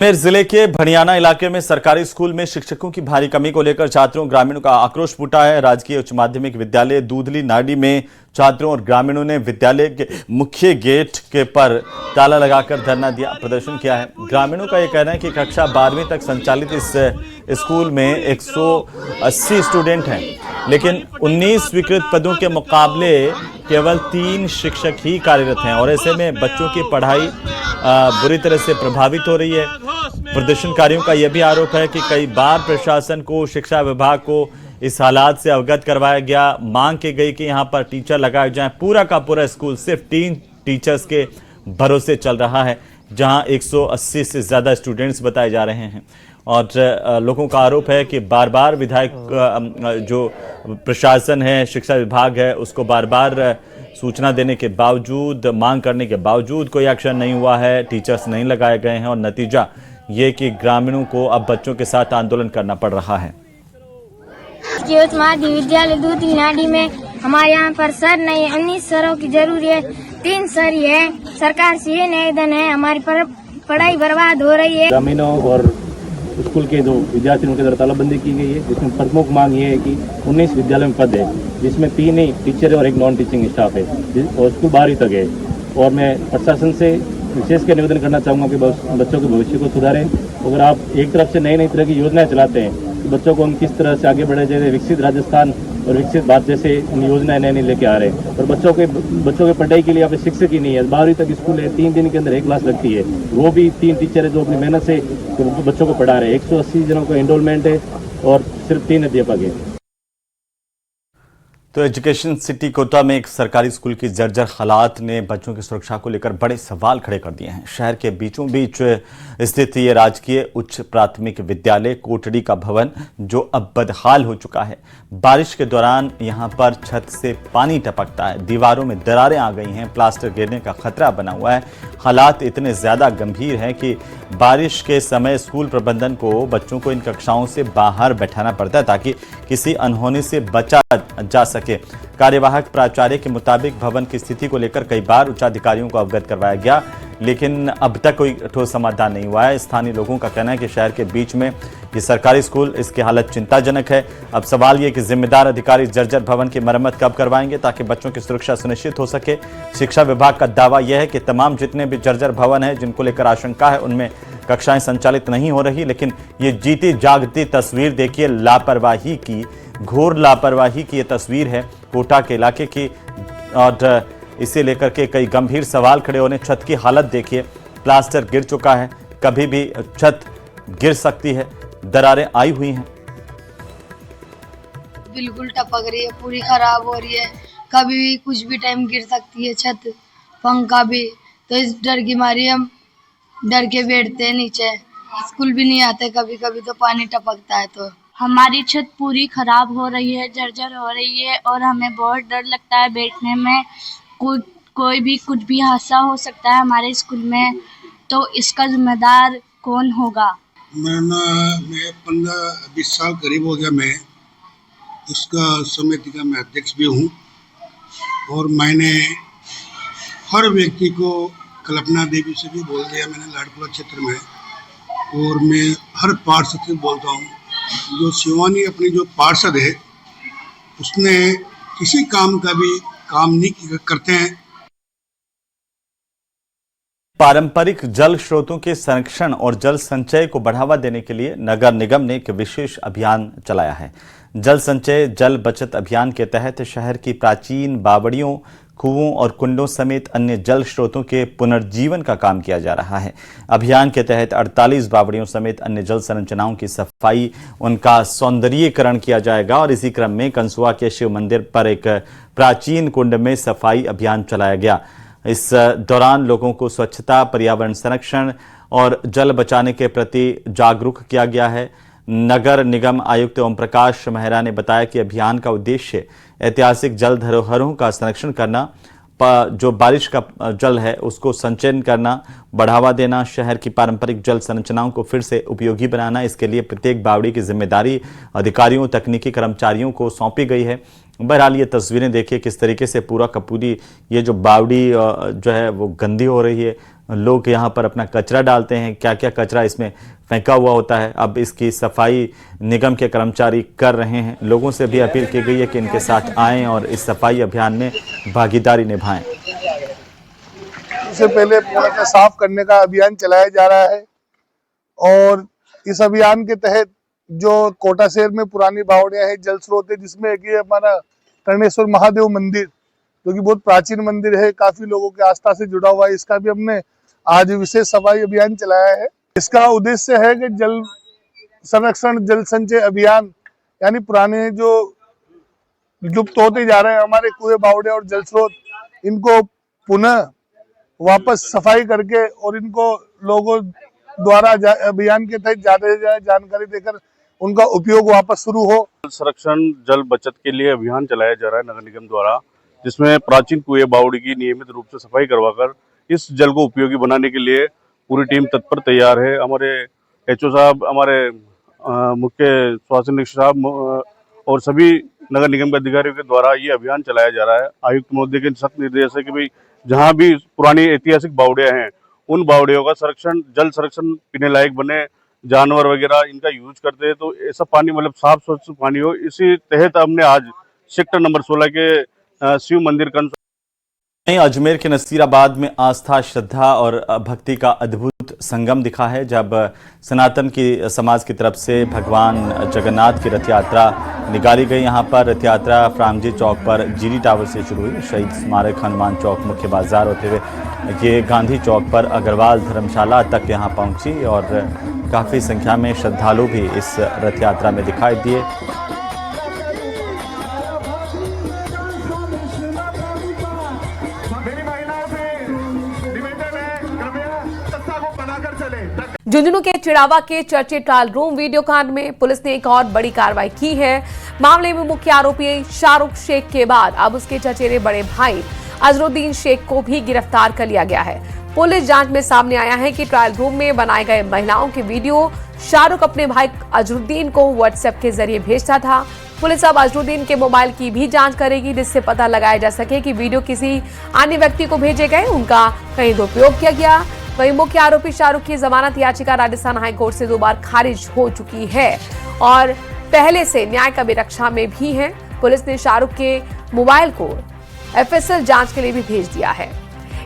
अजमेर जिले के भड़ियाना इलाके में सरकारी स्कूल में शिक्षकों की भारी कमी को लेकर छात्रों और ग्रामीणों का आक्रोश फूटा है। राजकीय उच्च माध्यमिक विद्यालय दूधली नाडी में छात्रों और ग्रामीणों ने विद्यालय के मुख्य गेट के पर ताला लगाकर धरना दिया, प्रदर्शन किया है। ग्रामीणों का यह कहना है कि कक्षा 12वीं तक संचालित इस स्कूल में 180 स्टूडेंट हैं, लेकिन 19 स्वीकृत पदों के मुकाबले केवल 3 शिक्षक ही कार्यरत हैं और ऐसे में बच्चों की पढ़ाई बुरी तरह से प्रभावित हो रही है। प्रदर्शनकारियों का यह भी आरोप है कि कई बार प्रशासन को, शिक्षा विभाग को इस हालात से अवगत करवाया गया। मांग की गई कि यहां पर टीचर लगाए जाएं। पूरा का पूरा स्कूल सिर्फ 3 टीचर्स के भरोसे चल रहा है, जहां 180 से ज्यादा स्टूडेंट्स बताए जा रहे हैं। और लोगों का आरोप है कि बार बार विधायक जो प्रशासन है, शिक्षा विभाग है, उसको बार बार सूचना देने के बावजूद, मांग करने के बावजूद कोई एक्शन नहीं हुआ है, टीचर्स नहीं लगाए गए हैं और नतीजा ये कि ग्रामीणों को अब बच्चों के साथ आंदोलन करना पड़ रहा है। उच्च माध्यमिक विद्यालय दूधली नाडी में हमारे यहाँ पर सर नहीं, 19 सरों की जरूरी है, 3 सर ही है। सरकार से ये निवेदन है, हमारी पढ़ाई बर्बाद हो रही है। ग्रामीणों और स्कूल के जो विद्यार्थी उनके द्वारा तालाबंदी की गई है, जिसमें प्रमुख मांग ये है कि 19 विद्यालय में पद है, जिसमें 3 ही टीचर और 1 नॉन टीचिंग स्टाफ है और स्कूल 12वीं तक है। और मैं प्रशासन से विशेष कर निवेदन करना चाहूँगा कि बच्चों के भविष्य को सुधारें। अगर आप एक तरफ से नई तरह की योजनाएं चलाते हैं तो बच्चों को हम किस तरह से आगे बढ़े, जैसे विकसित राजस्थान और विकसित भारत जैसे हम योजनाएं नई लेके आ रहे हैं। और बच्चों के पढ़ाई के लिए यहाँ पे शिक्षक ही नहीं है। 12वीं तक स्कूल है, 3 दिन के अंदर 1 क्लास लगती है, वो भी 3 टीचर है जो अपनी मेहनत से बच्चों को पढ़ा रहे हैं। 180 जनों का एनरोलमेंट है और सिर्फ 3 अध्यापक है। तो एजुकेशन सिटी कोटा में एक सरकारी स्कूल की जर्जर हालात ने बच्चों की सुरक्षा को लेकर बड़े सवाल खड़े कर दिए हैं। शहर के बीचों बीच स्थित ये राजकीय उच्च प्राथमिक विद्यालय कोटड़ी का भवन जो अब बदहाल हो चुका है। बारिश के दौरान यहां पर छत से पानी टपकता है, दीवारों में दरारें आ गई हैं, प्लास्टर गिरने का खतरा बना हुआ है। हालात इतने ज्यादा गंभीर हैं कि बारिश के समय स्कूल प्रबंधन को बच्चों को इन कक्षाओं से बाहर बैठाना पड़ता है ताकि किसी अनहोनी से बचा जा सके। कार्यवाहक प्राचार्य के मुताबिक भवन की स्थिति को लेकर कई बार उच्चाधिकारियों को अवगत करवाया गया, लेकिन अब तक कोई ठोस समाधान नहीं हुआ है। स्थानीय लोगों का कहना है कि शहर के बीच में ये सरकारी स्कूल, इसकी हालत चिंताजनक है। अब सवाल ये कि जिम्मेदार अधिकारी जर्जर भवन की मरम्मत कब करवाएंगे ताकि बच्चों की सुरक्षा सुनिश्चित हो सके। शिक्षा विभाग का दावा यह है कि तमाम जितने भी जर्जर भवन हैं जिनको लेकर आशंका है उनमें कक्षाएं संचालित नहीं हो रही, लेकिन ये जीती जागती तस्वीर देखिए, लापरवाही की, घोर लापरवाही की ये तस्वीर है कोटा के इलाके की। और इसे लेकर के कई गंभीर सवाल खड़े होने। छत की हालत देखिए, प्लास्टर गिर चुका है, कभी भी छत गिर सकती है, दरारें आई हुई हैं। बिल्कुल टपक रही है, पूरी खराब हो रही है, कभी भी कुछ भी टाइम गिर सकती है छत, पंखा भी। तो इस डर की मारी हम डर के बैठते हैं नीचे, स्कूल भी नहीं आते, कभी कभी तो पानी टपकता है। तो हमारी छत पूरी खराब हो रही है, जर्जर हो रही है और हमें बहुत डर लगता है बैठने में। कोई भी कुछ भी हादसा हो सकता है हमारे स्कूल में, तो इसका जिम्मेदार कौन होगा? मैं 15-20 साल करीब हो गया, मैं इसका समिति का मैं अध्यक्ष भी हूँ। और मैंने हर व्यक्ति को, कल्पना देवी से भी बोल दिया मैंने लाडपुरा क्षेत्र में, और मैं हर पार्षद से बोलता हूँ। जो शिवानी अपनी जो पार्षद है उसने किसी काम का भी काम नहीं करते हैं। पारंपरिक जल स्रोतों के संरक्षण और जल संचय को बढ़ावा देने के लिए नगर निगम ने एक विशेष अभियान चलाया है। जल संचय जल बचत अभियान के तहत शहर की प्राचीन बावड़ियों, कुओं और कुंडों समेत अन्य जल स्रोतों के पुनर्जीवन का काम किया जा रहा है। अभियान के तहत 48 बावड़ियों समेत अन्य जल संरचनाओं की सफाई, उनका सौंदर्यीकरण किया जाएगा। और इसी क्रम में कंसुआ के शिव मंदिर पर एक प्राचीन कुंड में सफाई अभियान चलाया गया। इस दौरान लोगों को स्वच्छता, पर्यावरण संरक्षण और जल बचाने के प्रति जागरूक किया गया है। नगर निगम आयुक्त ओम प्रकाश मेहरा ने बताया कि अभियान का उद्देश्य ऐतिहासिक जल धरोहरों का संरक्षण करना, जो बारिश का जल है उसको संचयन करना, बढ़ावा देना, शहर की पारंपरिक जल संरचनाओं को फिर से उपयोगी बनाना। इसके लिए प्रत्येक बावड़ी की जिम्मेदारी अधिकारियों, तकनीकी कर्मचारियों को सौंपी गई है। बहरहाल ये तस्वीरें देखिए किस तरीके से पूरा का पूरी ये जो बावड़ी जो है वो गंदी हो रही है, लोग यहाँ पर अपना कचरा डालते हैं, क्या क्या कचरा इसमें फेंका हुआ होता है। अब इसकी सफाई निगम के कर्मचारी कर रहे हैं। लोगों से भी अपील की गई है कि इनके साथ आएं और इस सफाई अभियान में भागीदारी निभाएं। इससे पहले पूरा साफ करने का अभियान चलाया जा रहा है और इस अभियान के तहत जो कोटा शहर में पुरानी बावड़ियां है, जल स्रोत है, जिसमें एक ये हमारा कर्णेश्वर महादेव मंदिर जो कि बहुत प्राचीन मंदिर है, काफी लोगों की आस्था से जुड़ा हुआ है, इसका भी हमने आज विशेष सफाई अभियान चलाया है। इसका उद्देश्य है कि जल संरक्षण, जल संचय अभियान, यानी पुराने जो लुप्त होते जा रहे हैं हमारे कुएं, बावड़े और जल स्रोत, इनको पुनः वापस सफाई करके और इनको लोगों द्वारा अभियान के तहत ज्यादा से ज्यादा जानकारी देकर उनका उपयोग वापस शुरू हो। जल संरक्षण, जल बचत के लिए अभियान चलाया जा रहा है नगर निगम द्वारा, जिसमें प्राचीन कुएं, बावड़ी की नियमित रूप से सफाई करवाकर इस जल को उपयोगी बनाने के लिए पूरी टीम तत्पर तैयार है। हमारे एचओ साहब, हमारे मुख्य स्वास्थ्य निरीक्षक साहब और सभी नगर निगम के अधिकारियों के द्वारा ये अभियान चलाया जा रहा है। आयुक्त महोदय के सख्त निर्देश है कि भाई जहाँ भी पुरानी ऐतिहासिक बावड़ियां हैं, उन बावड़ियों का संरक्षण, जल संरक्षण पीने लायक बने, जानवर वगैरह इनका यूज करते हैं तो ऐसा पानी मतलब साफ स्वच्छ पानी हो। इसी तहत हमने आज सेक्टर नंबर 16 के शिव मंदिर अजमेर के नसीराबाद में आस्था, श्रद्धा और भक्ति का अद्भुत संगम दिखा है, जब सनातन की समाज की तरफ से भगवान जगन्नाथ की रथ यात्रा निकाली गई। यहाँ पर रथ यात्रा फ्रामजी चौक पर जीडी टावर से शुरू हुई, शहीद स्मारक, हनुमान चौक, मुख्य बाजार होते हुए ये गांधी चौक पर अग्रवाल धर्मशाला तक यहाँ पहुँची और काफ़ी संख्या में श्रद्धालु भी इस रथ यात्रा में दिखाई दिए। झुंझुनू के चिड़ावा के चर्चित ट्रायल रूम वीडियो कांड में पुलिस ने एक और बड़ी कार्रवाई की है। मामले में मुख्य आरोपी शाहरुख शेख के बाद अब उसके चचेरे बड़े भाई अजरुद्दीन शेख को भी गिरफ्तार कर लिया गया है। पुलिस जांच में सामने आया है कि ट्रायल रूम में बनाए गए महिलाओं के वीडियो शाहरुख अपने भाई अजरुद्दीन को व्हाट्सएप के जरिए भेजता था। पुलिस अब अजरुद्दीन के मोबाइल की भी जांच करेगी, जिससे पता लगाया जा सके कि वीडियो किसी अन्य व्यक्ति को भेजे गए, उनका कहीं दुरुपयोग किया गया। वहीं मुख्य आरोपी शाहरुख की जमानत याचिका राजस्थान हाईकोर्ट से 2 बार खारिज हो चुकी है और पहले से न्यायिक अभिरक्षा में भी है। पुलिस ने शाहरुख के मोबाइल को एफएसएल जांच के लिए भी भेज दिया है।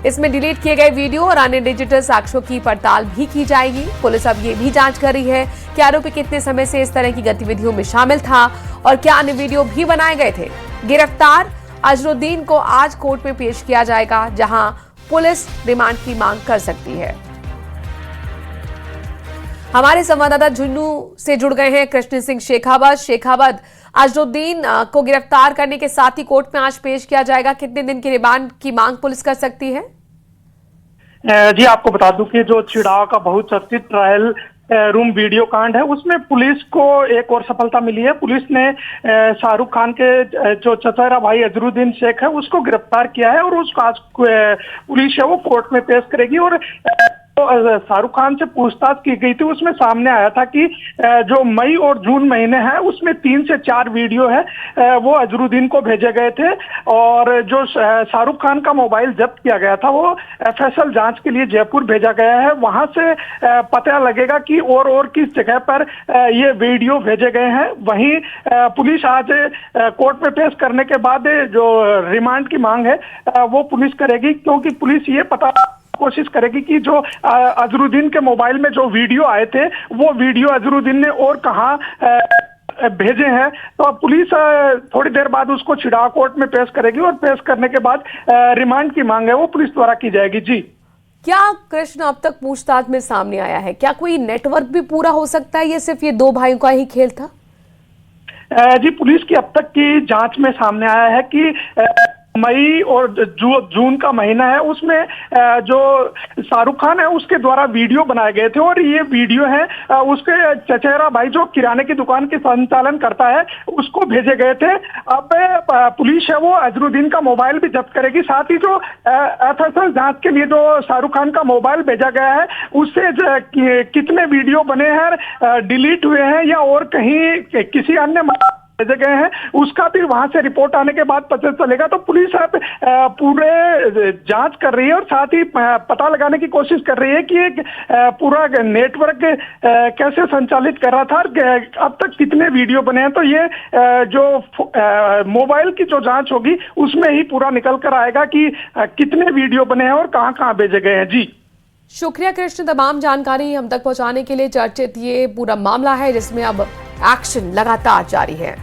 इसमें डिलीट किए गए वीडियो और अन्य डिजिटल साक्ष्यों की पड़ताल भी की जाएगी। पुलिस अब ये भी जांच कर रही है कि आरोपी कितने समय से इस तरह की गतिविधियों में शामिल था और क्या अन्य वीडियो भी बनाए गए थे। गिरफ्तार अजरुद्दीन को आज कोर्ट में पेश किया जाएगा, जहां पुलिस रिमांड की मांग कर सकती है। हमारे संवाददाता झुंझुनू से जुड़ गए हैं कृष्ण सिंह शेखावत। अजरुद्दीन को गिरफ्तार करने के साथ ही कोर्ट में आज पेश किया जाएगा। कितने दिन की रिमांड की मांग पुलिस कर सकती है? जी, आपको बता दूं कि जो चिड़ावा का बहुचर्चित ट्रायल रूम वीडियो कांड है, उसमें पुलिस को एक और सफलता मिली है। पुलिस ने शाहरुख खान के जो चचेरा भाई अजरुद्दीन शेख है उसको गिरफ्तार किया है और उसको आज पुलिस है वो कोर्ट में पेश करेगी। और शाहरुख खान से पूछताछ की गई थी, उसमें सामने आया था कि जो मई और जून महीने हैं उसमें 3 से 4 वीडियो है वो अजरुद्दीन को भेजे गए थे और जो शाहरुख खान का मोबाइल जब्त किया गया था वो एफएसएल जांच के लिए जयपुर भेजा गया है। वहां से पता लगेगा कि और किस जगह पर ये वीडियो भेजे गए हैं। वहीं पुलिस आज कोर्ट में पेश करने के बाद जो रिमांड की मांग है वो पुलिस करेगी, क्योंकि पुलिस ये पता कोशिश करेगी कि जो अजरुद्दीन के मोबाइल में जो वीडियो आए थे वो वीडियो अजरुद्दीन ने और कहां भेजे हैं। तो अब पुलिस थोड़ी देर बाद उसको चिड़ावा कोर्ट में पेश करेगी और पेश करने के बाद रिमांड की मांग है वो पुलिस द्वारा की जाएगी। जी, क्या कृष्ण अब तक पूछताछ में सामने आया है? क्या कोई नेटवर्क भी पूरा हो सकता है, ये सिर्फ ये 2 भाइयों का ही खेल था? जी, पुलिस की अब तक की जांच में सामने आया है कि मई और जून का महीना है उसमें जो शाहरुख खान है उसके द्वारा वीडियो बनाए गए थे और ये वीडियो है उसके चचेरा भाई जो किराने की दुकान की संचालन करता है उसको भेजे गए थे। अब पुलिस है वो अजरुद्दीन का मोबाइल भी जब्त करेगी, साथ ही जो एफएसएल जांच के लिए जो शाहरुख खान का मोबाइल भेजा गया है उससे कितने वीडियो बने हैं, डिलीट हुए हैं या और कहीं किसी अन्य भेजे गए हैं उसका भी वहां से रिपोर्ट आने के बाद पता चलेगा। तो पुलिस अब पूरे जांच कर रही है और साथ ही पता लगाने की कोशिश कर रही है कि एक पूरा नेटवर्क कैसे संचालित कर रहा था और अब तक कितने वीडियो बने हैं। तो ये जो मोबाइल की जो जांच होगी उसमें ही पूरा निकल कर आएगा कि कितने वीडियो बने हैं और कहां कहां भेजे गए हैं। जी शुक्रिया कृष्ण, तमाम जानकारी हम तक पहुंचाने के लिए। चर्चित ये पूरा मामला है जिसमें अब एक्शन लगातार जारी है।